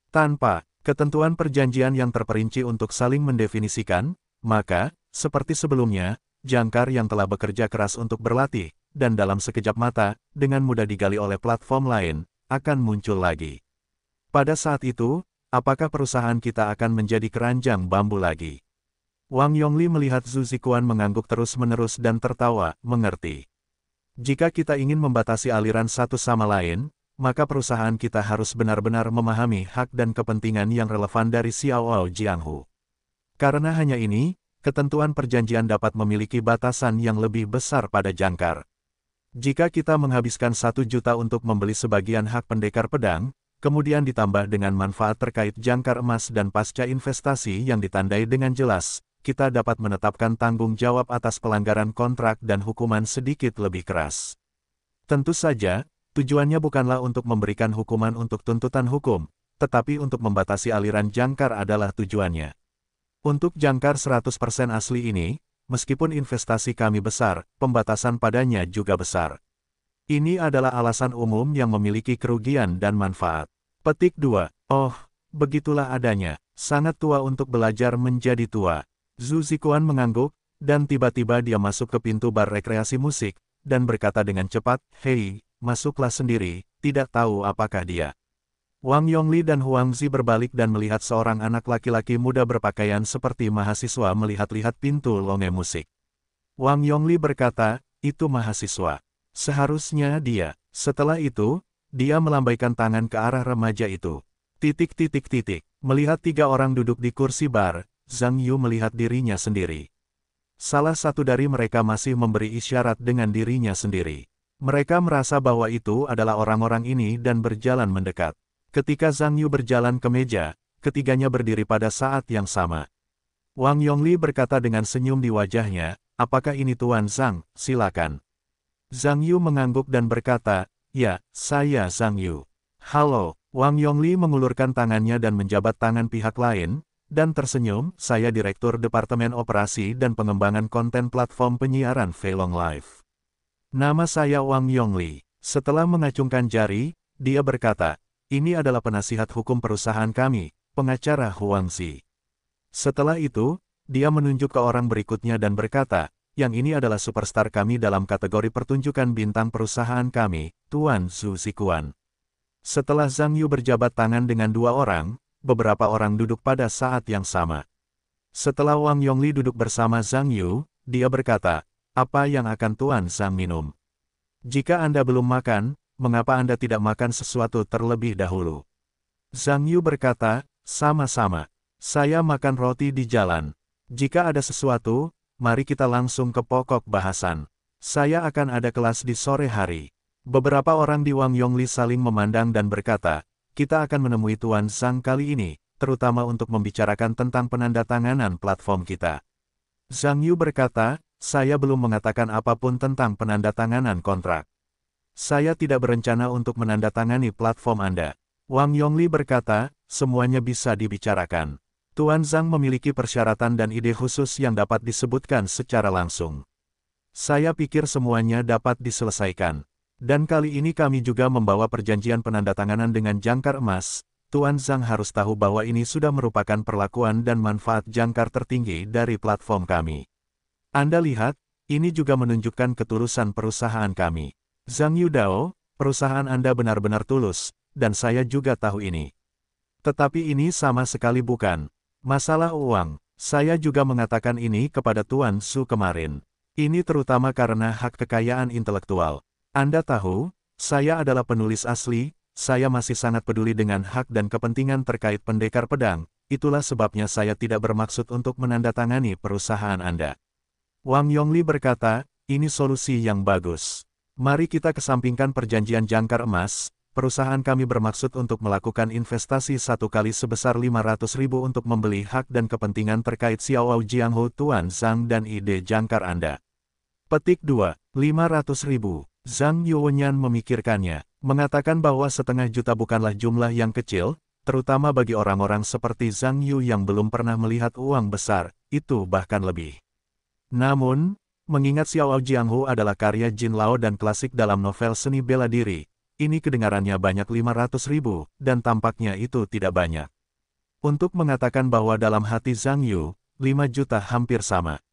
Tanpa ketentuan perjanjian yang terperinci untuk saling mendefinisikan, maka, seperti sebelumnya, jangkar yang telah bekerja keras untuk berlatih, dan dalam sekejap mata, dengan mudah digali oleh platform lain, akan muncul lagi. Pada saat itu, apakah perusahaan kita akan menjadi keranjang bambu lagi? Wang Yongli melihat Zhu Zikuan mengangguk terus-menerus dan tertawa, mengerti. Jika kita ingin membatasi aliran satu sama lain, maka perusahaan kita harus benar-benar memahami hak dan kepentingan yang relevan dari Xiao Jianghu. Karena hanya ini, ketentuan perjanjian dapat memiliki batasan yang lebih besar pada jangkar. Jika kita menghabiskan 1 juta untuk membeli sebagian hak pendekar pedang, kemudian ditambah dengan manfaat terkait jangkar emas dan pasca investasi yang ditandai dengan jelas, kita dapat menetapkan tanggung jawab atas pelanggaran kontrak dan hukuman sedikit lebih keras. Tentu saja, tujuannya bukanlah untuk memberikan hukuman untuk tuntutan hukum, tetapi untuk membatasi aliran jangkar adalah tujuannya. Untuk jangkar 100% asli ini, meskipun investasi kami besar, pembatasan padanya juga besar. Ini adalah alasan umum yang memiliki kerugian dan manfaat. Petik 2. Oh, begitulah adanya. Sangat tua untuk belajar menjadi tua. Zhu Zikuan mengangguk, dan tiba-tiba dia masuk ke pintu bar rekreasi musik, dan berkata dengan cepat, hei, masuklah sendiri, tidak tahu apakah dia. Wang Yongli dan Huang Xi berbalik dan melihat seorang anak laki-laki muda berpakaian seperti mahasiswa melihat-lihat pintu longe musik. Wang Yongli berkata, itu mahasiswa. Seharusnya dia. Setelah itu, dia melambaikan tangan ke arah remaja itu. Melihat 3 orang duduk di kursi bar, Zhang Yu melihat dirinya sendiri. Salah satu dari mereka masih memberi isyarat dengan dirinya sendiri. Mereka merasa bahwa itu adalah orang-orang ini dan berjalan mendekat. Ketika Zhang Yu berjalan ke meja, ketiganya berdiri pada saat yang sama. Wang Yongli berkata dengan senyum di wajahnya, apakah ini Tuan Zhang, silakan. Zhang Yu mengangguk dan berkata, ya, saya Zhang Yu. Halo, Wang Yongli mengulurkan tangannya dan menjabat tangan pihak lain, dan tersenyum, saya Direktur Departemen Operasi dan Pengembangan Konten Platform Penyiaran Feilong Live. Nama saya Wang Yongli. Setelah mengacungkan jari, dia berkata, ini adalah penasihat hukum perusahaan kami, pengacara Huang Xi. Setelah itu, dia menunjuk ke orang berikutnya dan berkata, yang ini adalah superstar kami dalam kategori pertunjukan bintang perusahaan kami, Tuan Zhu Zikuan. Setelah Zhang Yu berjabat tangan dengan dua orang, beberapa orang duduk pada saat yang sama. Setelah Wang Yongli duduk bersama Zhang Yu, dia berkata, apa yang akan Tuan Zhang minum? Jika Anda belum makan, mengapa Anda tidak makan sesuatu terlebih dahulu? Zhang Yu berkata, sama-sama. Saya makan roti di jalan. Jika ada sesuatu, mari kita langsung ke pokok bahasan. Saya akan ada kelas di sore hari. Beberapa orang di Wang Yongli saling memandang dan berkata, kita akan menemui Tuan Zhang kali ini, terutama untuk membicarakan tentang penandatanganan platform kita. Zhang Yu berkata, saya belum mengatakan apapun tentang penandatanganan kontrak. Saya tidak berencana untuk menandatangani platform Anda. Wang Yongli berkata, semuanya bisa dibicarakan. Tuan Zhang memiliki persyaratan dan ide khusus yang dapat disebutkan secara langsung. Saya pikir semuanya dapat diselesaikan. Dan kali ini kami juga membawa perjanjian penandatanganan dengan jangkar emas. Tuan Zhang harus tahu bahwa ini sudah merupakan perlakuan dan manfaat jangkar tertinggi dari platform kami. Anda lihat, ini juga menunjukkan ketulusan perusahaan kami. Zhang Yudao, perusahaan Anda benar-benar tulus, dan saya juga tahu ini. Tetapi ini sama sekali bukan masalah uang. Saya juga mengatakan ini kepada Tuan Su kemarin. Ini terutama karena hak kekayaan intelektual. Anda tahu, saya adalah penulis asli, saya masih sangat peduli dengan hak dan kepentingan terkait pendekar pedang, itulah sebabnya saya tidak bermaksud untuk menandatangani perusahaan Anda. Wang Yongli berkata, ini solusi yang bagus. Mari kita kesampingkan perjanjian jangkar emas, perusahaan kami bermaksud untuk melakukan investasi satu kali sebesar 500.000 untuk membeli hak dan kepentingan terkait Xiao Jianghu Tuan Zhang dan ide jangkar Anda. Petik 2, 500.000. Zhang Yuwenyan memikirkannya, mengatakan bahwa 500.000 bukanlah jumlah yang kecil, terutama bagi orang-orang seperti Zhang Yu yang belum pernah melihat uang besar, itu bahkan lebih. Namun, mengingat Xiao Jianghu adalah karya Jin Lao dan klasik dalam novel seni bela diri, ini kedengarannya banyak 500.000, dan tampaknya itu tidak banyak. Untuk mengatakan bahwa dalam hati Zhang Yu, 5 juta hampir sama.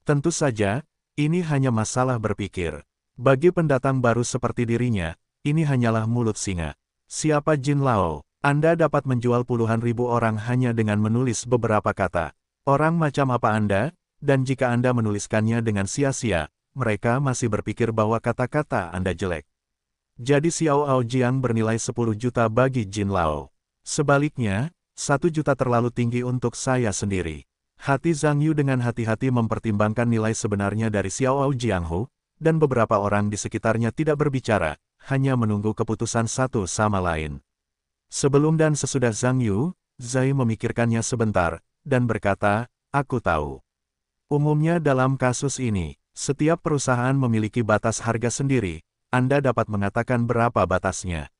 Tentu saja, ini hanya masalah berpikir. Bagi pendatang baru seperti dirinya, ini hanyalah mulut singa. Siapa Jin Lao? Anda dapat menjual puluhan ribu orang hanya dengan menulis beberapa kata. Orang macam apa Anda? Dan jika Anda menuliskannya dengan sia-sia, mereka masih berpikir bahwa kata-kata Anda jelek. Jadi Xiao Jiang bernilai 10 juta bagi Jin Lao. Sebaliknya, 1 juta terlalu tinggi untuk saya sendiri. Hati Zhang Yu dengan hati-hati mempertimbangkan nilai sebenarnya dari Xiao Jianghu, dan beberapa orang di sekitarnya tidak berbicara, hanya menunggu keputusan satu sama lain. Sebelum dan sesudah Zhang Yu, Zai memikirkannya sebentar, dan berkata, aku tahu. Umumnya dalam kasus ini, setiap perusahaan memiliki batas harga sendiri, Anda dapat mengatakan berapa batasnya.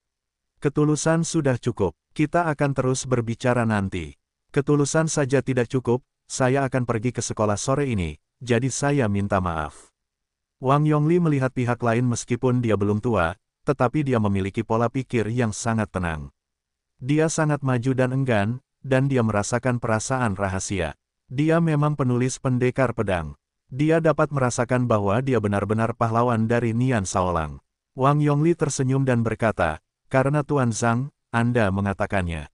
Ketulusan sudah cukup, kita akan terus berbicara nanti. Ketulusan saja tidak cukup, saya akan pergi ke sekolah sore ini, jadi saya minta maaf. Wang Yongli melihat pihak lain meskipun dia belum tua, tetapi dia memiliki pola pikir yang sangat tenang. Dia sangat maju dan enggan, dan dia merasakan perasaan rahasia. Dia memang penulis pendekar pedang. Dia dapat merasakan bahwa dia benar-benar pahlawan dari Nian Shaolang. Wang Yongli tersenyum dan berkata, karena Tuan Zhang, Anda mengatakannya.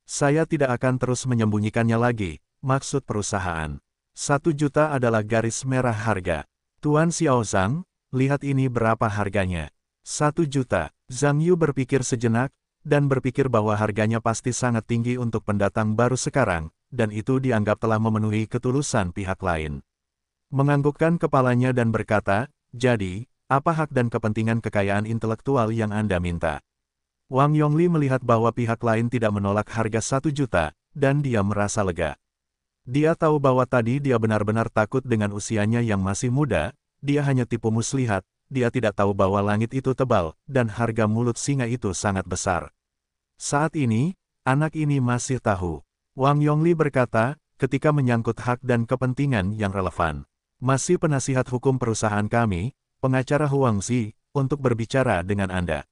Saya tidak akan terus menyembunyikannya lagi, maksud perusahaan. 1 juta adalah garis merah harga. Tuan Xiao Zhang, lihat ini berapa harganya. 1 juta. Zhang Yu berpikir sejenak, dan berpikir bahwa harganya pasti sangat tinggi untuk pendatang baru sekarang, dan itu dianggap telah memenuhi ketulusan pihak lain. Menganggukkan kepalanya dan berkata, jadi, apa hak dan kepentingan kekayaan intelektual yang Anda minta? Wang Yongli melihat bahwa pihak lain tidak menolak harga 1 juta, dan dia merasa lega. Dia tahu bahwa tadi dia benar-benar takut dengan usianya yang masih muda, dia hanya tipu muslihat, dia tidak tahu bahwa langit itu tebal, dan harga mulut singa itu sangat besar. Saat ini, anak ini masih tahu. Wang Yongli berkata, ketika menyangkut hak dan kepentingan yang relevan. Masih penasihat hukum perusahaan kami, pengacara Huang Zi, untuk berbicara dengan Anda.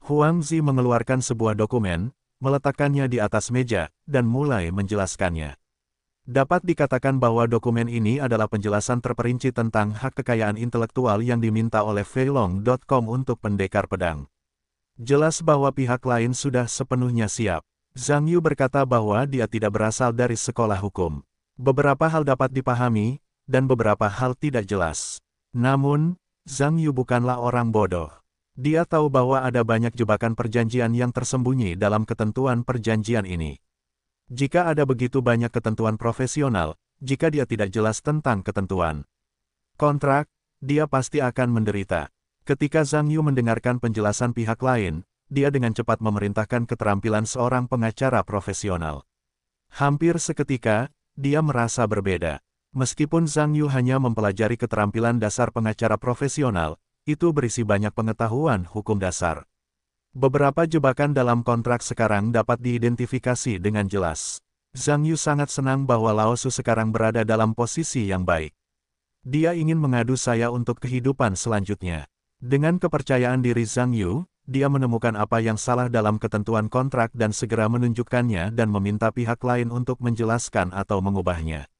Huang Zi mengeluarkan sebuah dokumen, meletakkannya di atas meja, dan mulai menjelaskannya. Dapat dikatakan bahwa dokumen ini adalah penjelasan terperinci tentang hak kekayaan intelektual yang diminta oleh Feilong.com untuk pendekar pedang. Jelas bahwa pihak lain sudah sepenuhnya siap. Zhang Yu berkata bahwa dia tidak berasal dari sekolah hukum. Beberapa hal dapat dipahami, dan beberapa hal tidak jelas. Namun, Zhang Yu bukanlah orang bodoh. Dia tahu bahwa ada banyak jebakan perjanjian yang tersembunyi dalam ketentuan perjanjian ini. Jika ada begitu banyak ketentuan profesional, jika dia tidak jelas tentang ketentuan kontrak, dia pasti akan menderita. Ketika Zhang Yu mendengarkan penjelasan pihak lain, dia dengan cepat memerintahkan keterampilan seorang pengacara profesional. Hampir seketika, dia merasa berbeda. Meskipun Zhang Yu hanya mempelajari keterampilan dasar pengacara profesional, itu berisi banyak pengetahuan hukum dasar. Beberapa jebakan dalam kontrak sekarang dapat diidentifikasi dengan jelas. Zhang Yu sangat senang bahwa Lao Su sekarang berada dalam posisi yang baik. Dia ingin mengadu saya untuk kehidupan selanjutnya. Dengan kepercayaan diri Zhang Yu, dia menemukan apa yang salah dalam ketentuan kontrak dan segera menunjukkannya dan meminta pihak lain untuk menjelaskan atau mengubahnya.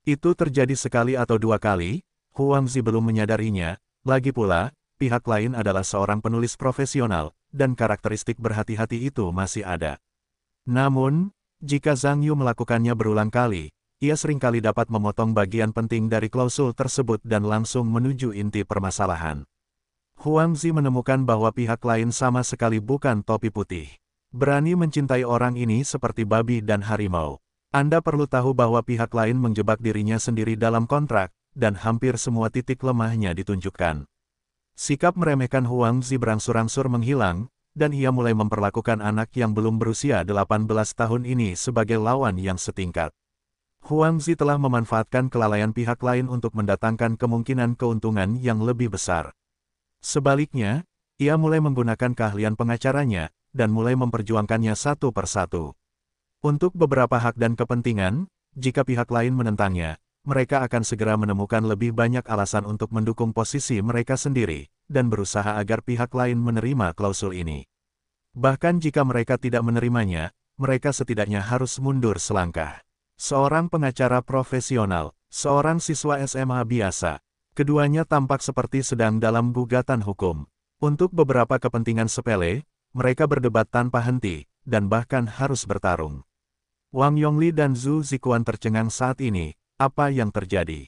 Itu terjadi sekali atau dua kali, Huang Zi belum menyadarinya, lagi pula, pihak lain adalah seorang penulis profesional, dan karakteristik berhati-hati itu masih ada. Namun, jika Zhang Yu melakukannya berulang kali, ia seringkali dapat memotong bagian penting dari klausul tersebut dan langsung menuju inti permasalahan. Huang Zi menemukan bahwa pihak lain sama sekali bukan topi putih. Berani mencintai orang ini seperti babi dan harimau. Anda perlu tahu bahwa pihak lain menjebak dirinya sendiri dalam kontrak, dan hampir semua titik lemahnya ditunjukkan. Sikap meremehkan Huang Zi berangsur-angsur menghilang, dan ia mulai memperlakukan anak yang belum berusia 18 tahun ini sebagai lawan yang setingkat. Huang Zi telah memanfaatkan kelalaian pihak lain untuk mendatangkan kemungkinan keuntungan yang lebih besar. Sebaliknya, ia mulai menggunakan keahlian pengacaranya, dan mulai memperjuangkannya satu persatu. Untuk beberapa hak dan kepentingan, jika pihak lain menentangnya, mereka akan segera menemukan lebih banyak alasan untuk mendukung posisi mereka sendiri, dan berusaha agar pihak lain menerima klausul ini. Bahkan jika mereka tidak menerimanya, mereka setidaknya harus mundur selangkah. Seorang pengacara profesional, seorang siswa SMA biasa, keduanya tampak seperti sedang dalam gugatan hukum. Untuk beberapa kepentingan sepele, mereka berdebat tanpa henti, dan bahkan harus bertarung. Wang Yongli dan Zhu Ziquan tercengang saat ini. Apa yang terjadi?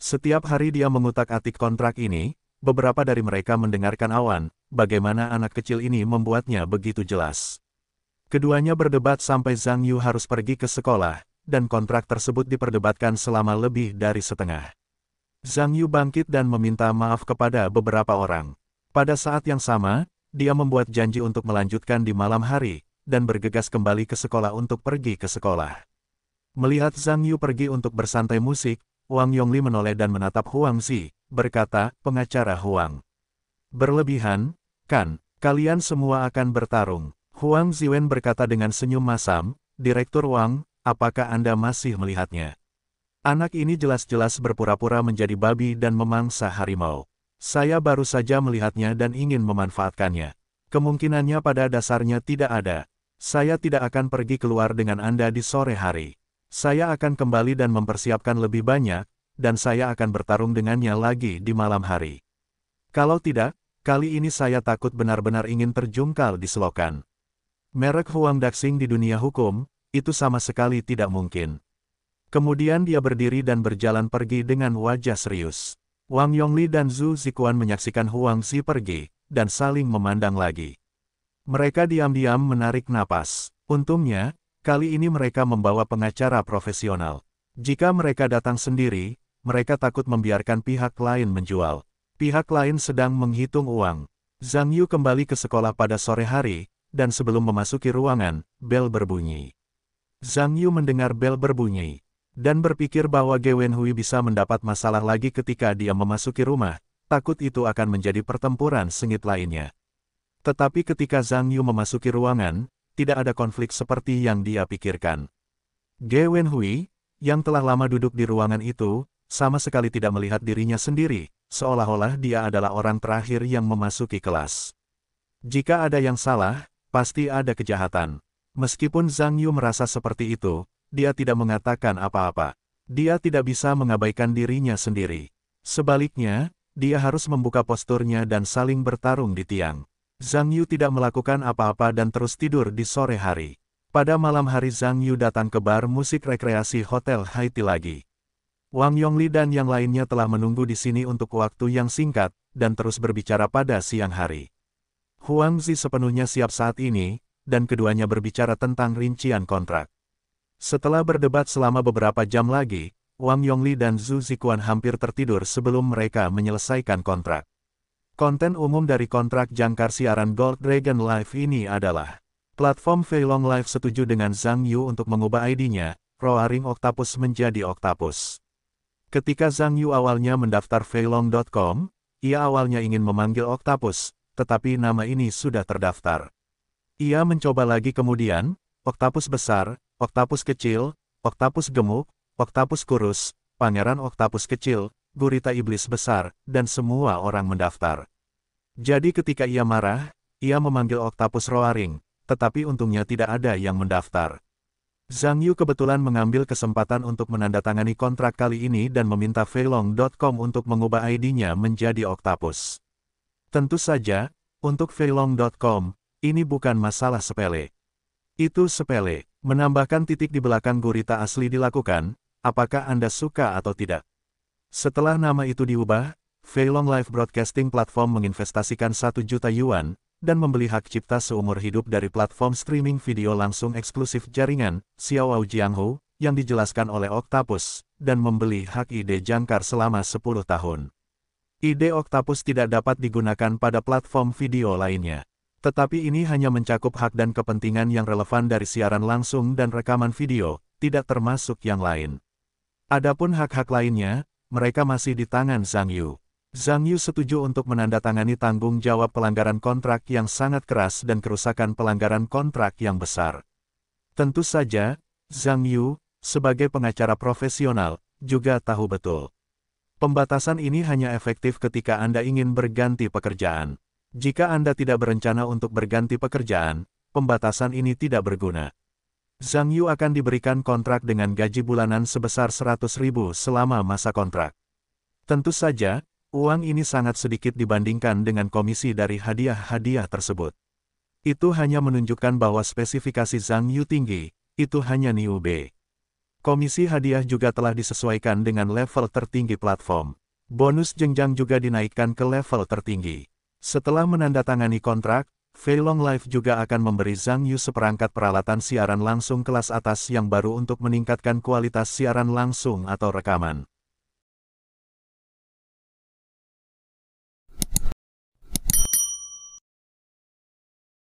Setiap hari dia mengutak-atik kontrak ini, beberapa dari mereka mendengarkan awan, bagaimana anak kecil ini membuatnya begitu jelas. Keduanya berdebat sampai Zhang Yu harus pergi ke sekolah, dan kontrak tersebut diperdebatkan selama lebih dari setengah. Zhang Yu bangkit dan meminta maaf kepada beberapa orang. Pada saat yang sama, dia membuat janji untuk melanjutkan di malam hari, dan bergegas kembali ke sekolah untuk pergi ke sekolah. Melihat Zhang Yu pergi untuk bersantai musik, Wang Yongli menoleh dan menatap Huang Zi, berkata, pengacara Huang. Berlebihan, kan? Kalian semua akan bertarung. Huang Ziwen berkata dengan senyum masam, Direktur Wang, apakah Anda masih melihatnya? Anak ini jelas-jelas berpura-pura menjadi babi dan memangsa harimau. Saya baru saja melihatnya dan ingin memanfaatkannya. Kemungkinannya pada dasarnya tidak ada. Saya tidak akan pergi keluar dengan Anda di sore hari. Saya akan kembali dan mempersiapkan lebih banyak, dan saya akan bertarung dengannya lagi di malam hari. Kalau tidak, kali ini saya takut benar-benar ingin terjungkal di selokan. Merek Huang Daxing di dunia hukum, itu sama sekali tidak mungkin. Kemudian dia berdiri dan berjalan pergi dengan wajah serius. Wang Yongli dan Zhu Ziquan menyaksikan Huang Zi pergi, dan saling memandang lagi. Mereka diam-diam menarik napas. Untungnya, kali ini mereka membawa pengacara profesional. Jika mereka datang sendiri, mereka takut membiarkan pihak lain menjual. Pihak lain sedang menghitung uang. Zhang Yu kembali ke sekolah pada sore hari, dan sebelum memasuki ruangan, bel berbunyi. Zhang Yu mendengar bel berbunyi, dan berpikir bahwa Ge Wenhui bisa mendapat masalah lagi ketika dia memasuki rumah. Takut itu akan menjadi pertempuran sengit lainnya. Tetapi ketika Zhang Yu memasuki ruangan, tidak ada konflik seperti yang dia pikirkan. Ge Wenhui, yang telah lama duduk di ruangan itu, sama sekali tidak melihat dirinya sendiri, seolah-olah dia adalah orang terakhir yang memasuki kelas. Jika ada yang salah, pasti ada kejahatan. Meskipun Zhang Yu merasa seperti itu, dia tidak mengatakan apa-apa. Dia tidak bisa mengabaikan dirinya sendiri. Sebaliknya, dia harus membuka posturnya dan saling bertarung di tiang. Zhang Yu tidak melakukan apa-apa dan terus tidur di sore hari. Pada malam hari Zhang Yu datang ke bar musik rekreasi Hotel Haiti lagi. Wang Yongli dan yang lainnya telah menunggu di sini untuk waktu yang singkat, dan terus berbicara pada siang hari. Huang Zi sepenuhnya siap saat ini, dan keduanya berbicara tentang rincian kontrak. Setelah berdebat selama beberapa jam lagi, Wang Yongli dan Zhu Zikuan hampir tertidur sebelum mereka menyelesaikan kontrak. Konten umum dari kontrak jangkar siaran Gold Dragon Live ini adalah platform Feilong Live setuju dengan Zhang Yu untuk mengubah ID-nya, Roaring Octopus menjadi Octopus. Ketika Zhang Yu awalnya mendaftar Feilong.com, ia awalnya ingin memanggil Octopus, tetapi nama ini sudah terdaftar. Ia mencoba lagi kemudian, Octopus besar, Octopus kecil, Octopus gemuk, Octopus kurus, Pangeran Octopus kecil, Gurita Iblis besar, dan semua orang mendaftar. Jadi ketika ia marah, ia memanggil Octopus Roaring, tetapi untungnya tidak ada yang mendaftar. Zhang Yu kebetulan mengambil kesempatan untuk menandatangani kontrak kali ini dan meminta Feilong.com untuk mengubah ID-nya menjadi Octopus. Tentu saja, untuk Feilong.com, ini bukan masalah sepele. Itu sepele, menambahkan titik di belakang gurita asli dilakukan, apakah Anda suka atau tidak. Setelah nama itu diubah, Feilong Live Broadcasting Platform menginvestasikan 1 juta yuan, dan membeli hak cipta seumur hidup dari platform streaming video langsung eksklusif jaringan, Xiaowao Jianghu, yang dijelaskan oleh Octopus, dan membeli hak ide jangkar selama 10 tahun. Ide Octopus tidak dapat digunakan pada platform video lainnya. Tetapi ini hanya mencakup hak dan kepentingan yang relevan dari siaran langsung dan rekaman video, tidak termasuk yang lain. Adapun hak-hak lainnya, mereka masih di tangan Zhang Yu. Zhang Yu setuju untuk menandatangani tanggung jawab pelanggaran kontrak yang sangat keras dan kerusakan pelanggaran kontrak yang besar. Tentu saja, Zhang Yu, sebagai pengacara profesional, juga tahu betul. Pembatasan ini hanya efektif ketika Anda ingin berganti pekerjaan. Jika Anda tidak berencana untuk berganti pekerjaan, pembatasan ini tidak berguna. Zhang Yu akan diberikan kontrak dengan gaji bulanan sebesar 100.000 selama masa kontrak. Tentu saja, uang ini sangat sedikit dibandingkan dengan komisi dari hadiah-hadiah tersebut. Itu hanya menunjukkan bahwa spesifikasi Zhang Yu tinggi, itu hanya Niu B. Komisi hadiah juga telah disesuaikan dengan level tertinggi platform. Bonus jenjang juga dinaikkan ke level tertinggi. Setelah menandatangani kontrak, Feilong Live juga akan memberi Zhang Yu seperangkat peralatan siaran langsung kelas atas yang baru untuk meningkatkan kualitas siaran langsung atau rekaman.